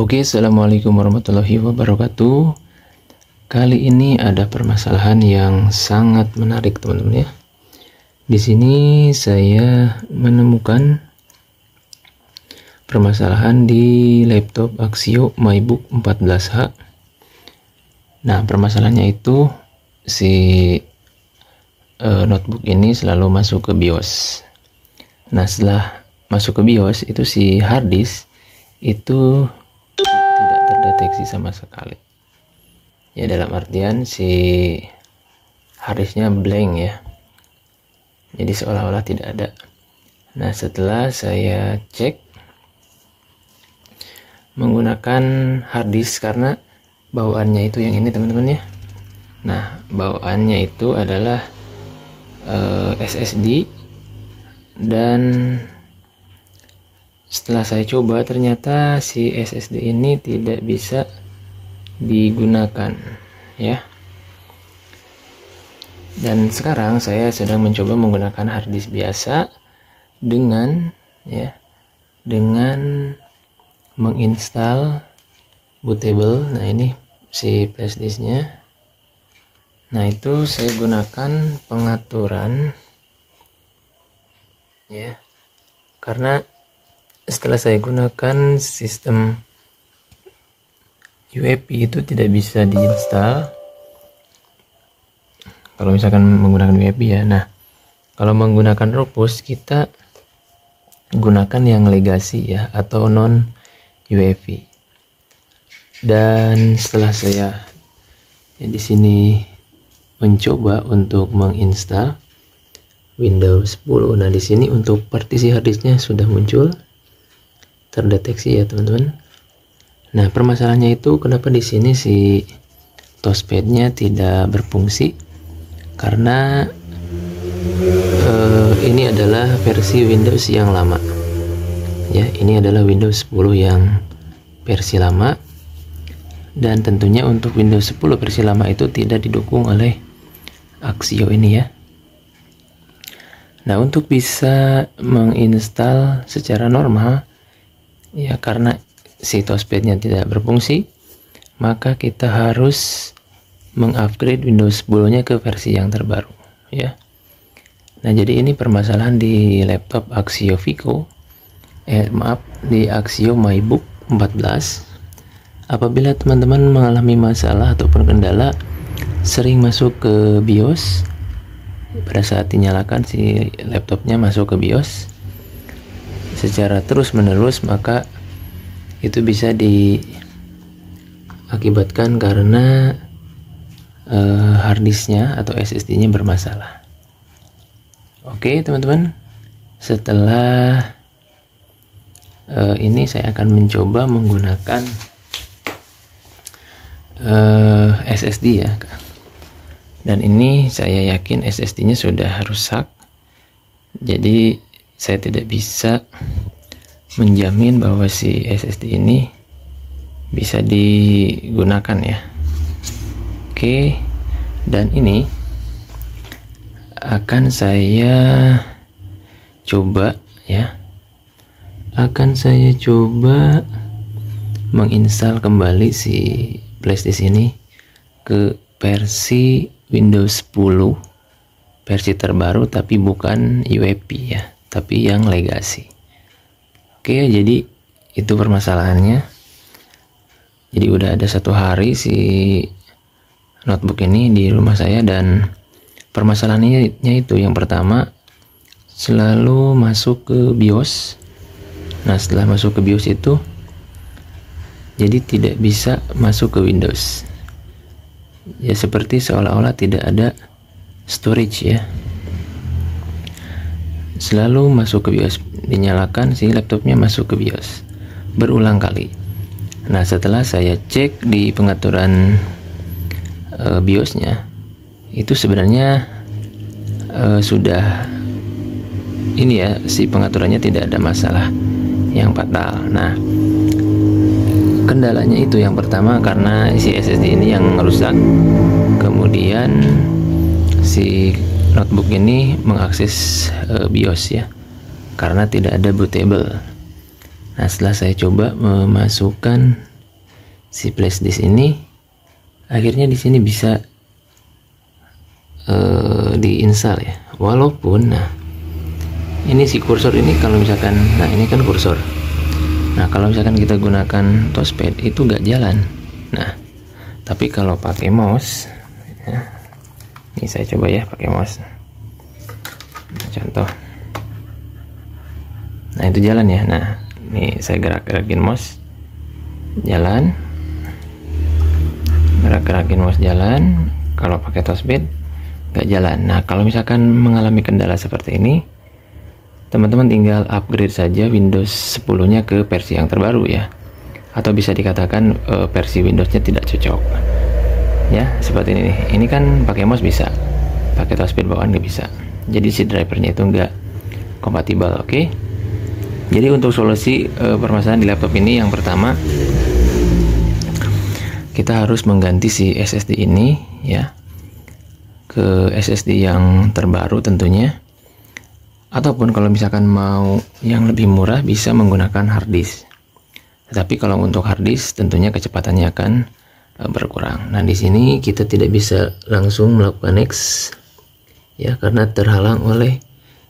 Oke, assalamualaikum warahmatullahi wabarakatuh. Kali ini ada permasalahan yang sangat menarik, teman-teman ya. Di sini saya menemukan permasalahan di laptop Axio MyBook 14H. Nah, permasalahannya itu si notebook ini selalu masuk ke BIOS. Nah, setelah masuk ke BIOS itu si hard disk itu tidak terdeteksi sama sekali. Ya, dalam artian si harddisknya blank ya. Jadi seolah-olah tidak ada. Nah, setelah saya cek menggunakan harddisk, karena bawaannya itu yang ini teman-teman ya. Nah, bawaannya itu adalah SSD, dan setelah saya coba ternyata si SSD ini tidak bisa digunakan ya. Dan sekarang saya sedang mencoba menggunakan harddisk biasa dengan menginstal bootable. Nah, ini si flashdisknya. Nah, itu saya gunakan pengaturan ya, karena setelah saya gunakan sistem UEFI itu tidak bisa diinstal kalau misalkan menggunakan UEFI ya. Nah, kalau menggunakan Rufus kita gunakan yang legacy ya, atau non UEFI. Dan setelah saya di sini mencoba untuk menginstal Windows 10. Nah, di sini untuk partisi harddisknya sudah muncul, terdeteksi ya teman-teman. Nah, permasalahannya itu kenapa di sini si touchpadnya tidak berfungsi, karena ini adalah versi Windows yang lama ya. Ini adalah Windows 10 yang versi lama, dan tentunya untuk Windows 10 versi lama itu tidak didukung oleh Axio ini ya. Nah, untuk bisa menginstal secara normal ya, karena si touchpadnya tidak berfungsi, maka kita harus mengupgrade Windows 10-nya ke versi yang terbaru ya. Nah, jadi ini permasalahan di laptop Axio Vico, di Axio MyBook 14. Apabila teman-teman mengalami masalah ataupun kendala sering masuk ke BIOS, pada saat dinyalakan si laptopnya masuk ke BIOS secara terus menerus, maka itu bisa diakibatkan karena harddisknya atau SSD-nya bermasalah. Oke teman-teman, setelah ini saya akan mencoba menggunakan SSD ya, dan ini saya yakin SSD-nya sudah rusak, jadi saya tidak bisa menjamin bahwa si SSD ini bisa digunakan ya. Oke, dan ini akan saya coba menginstal kembali si flashdisk ini ke versi Windows 10 versi terbaru, tapi bukan UEFI ya, tapi yang legacy. Oke, jadi itu permasalahannya. Jadi udah ada 1 hari si notebook ini di rumah saya, dan permasalahannya itu yang pertama selalu masuk ke BIOS. Nah, setelah masuk ke BIOS itu jadi tidak bisa masuk ke Windows ya, seperti seolah-olah tidak ada storage ya. Selalu masuk ke BIOS, dinyalakan si laptopnya masuk ke BIOS berulang kali. Nah, setelah saya cek di pengaturan BIOS-nya itu sebenarnya sudah ini ya, si pengaturannya tidak ada masalah yang fatal. Nah, kendalanya itu yang pertama karena si SSD ini yang rusak, kemudian si notebook ini mengakses BIOS ya, karena tidak ada bootable. Nah, setelah saya coba memasukkan si flash disk ini, akhirnya di sini bisa diinstal ya. Walaupun nah ini si kursor ini kalau misalkan, nah ini kan kursor. Nah kalau misalkan kita gunakan touchpad itu nggak jalan. Nah tapi kalau pakai mouse ya, ini saya coba ya pakai mouse. Nah, contoh. Nah itu jalan ya. Nah ini saya gerak-gerakin mouse jalan, gerak-gerakin mouse jalan. Kalau pakai touchpad nggak jalan. Nah kalau misalkan mengalami kendala seperti ini, teman-teman tinggal upgrade saja Windows 10 nya ke versi yang terbaru ya, atau bisa dikatakan versi Windowsnya tidak cocok ya, seperti ini nih. Ini kan pakai mouse bisa, pakai touchpad bawaan nggak bisa, jadi si drivernya itu nggak kompatibel. Oke, jadi untuk solusi permasalahan di laptop ini, yang pertama kita harus mengganti si SSD ini ya ke SSD yang terbaru tentunya, ataupun kalau misalkan mau yang lebih murah bisa menggunakan hard disk. Tetapi kalau untuk hard disk tentunya kecepatannya akan berkurang. Nah di sini kita tidak bisa langsung melakukan next ya, karena terhalang oleh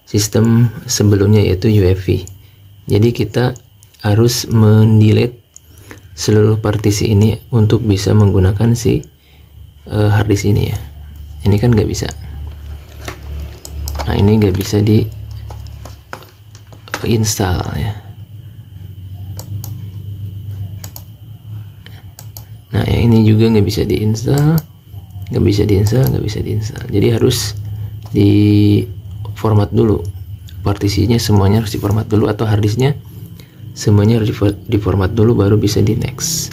sistem sebelumnya yaitu UEFI. Jadi kita harus mendelete seluruh partisi ini untuk bisa menggunakan si hard disk ini ya. Ini kan nggak bisa. Nah ini nggak bisa di install ya. Nah yang ini juga nggak bisa diinstal, nggak bisa diinstal. Jadi harus di format dulu, partisinya semuanya harus diformat dulu, atau harddisknya semuanya harus diformat dulu baru bisa di next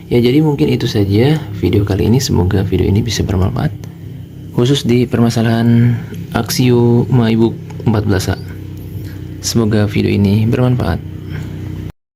ya. Jadi mungkin itu saja video kali ini, semoga video ini bisa bermanfaat khusus di permasalahan Axio MyBook 14A. Semoga video ini bermanfaat.